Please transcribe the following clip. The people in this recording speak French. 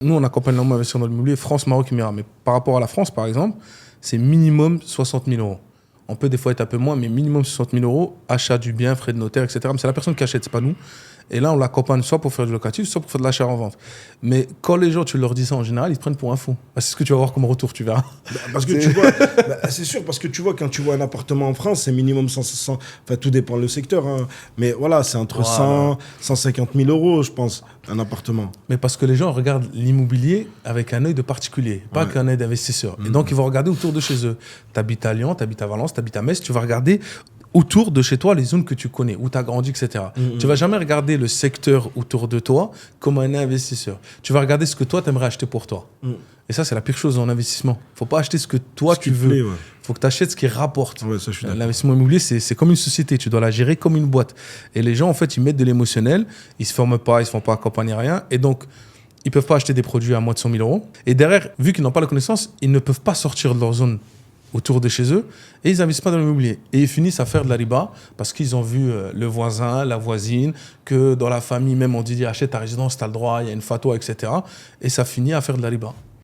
Nous, on accompagne l'énormément d'investisseurs dans l'immobilier, France, Maroc, Émirats. Mais par rapport à la France, par exemple, c'est minimum 60 000 euros. On peut des fois être un peu moins, mais minimum 60 000 euros, achat du bien, frais de notaire, etc. Mais c'est la personne qui achète, c'est pas nous. Et là, on l'accompagne soit pour faire du locatif, soit pour faire de l'achat en vente. Mais quand les gens, tu leur dis ça en général, ils te prennent pour un fou. Bah, c'est ce que tu vas voir comme retour, tu verras. Parce que tu vois, c'est sûr, parce que tu vois, quand tu vois un appartement en France, c'est minimum 100, enfin tout dépend le secteur, hein. Mais voilà, c'est entre 100, 150 000 euros, je pense, un appartement. Mais parce que les gens regardent l'immobilier avec un œil de particulier, pas qu'un œil d'investisseur. Et donc, ils vont regarder autour de chez eux. Tu habites à Lyon, tu habites à Valence, tu habites à Metz, tu vas regarder autour de chez toi les zones que tu connais, où tu as grandi, etc. Tu vas jamais regarder le secteur autour de toi comme un investisseur. Tu vas regarder ce que toi, tu aimerais acheter pour toi. Et ça, c'est la pire chose en investissement. Faut pas acheter ce que toi, tu veux. Faut que tu achètes ce qui rapporte. Ouais, ça, je suis d'accord. L'investissement immobilier, c'est comme une société. Tu dois la gérer comme une boîte. Et les gens, en fait, ils mettent de l'émotionnel. Ils se forment pas, ils se font pas accompagner, rien. Et donc, ils peuvent pas acheter des produits à moins de 100 000 euros. Et derrière, vu qu'ils n'ont pas la connaissance, ils ne peuvent pas sortir de leur zone autour de chez eux et ils n'investissent pas dans l'immobilier. Et ils finissent à faire de la riba parce qu'ils ont vu le voisin, la voisine, que dans la famille même on dit achète ta résidence, tu as le droit, il y a une fatwa, etc. Et ça finit à faire de la riba.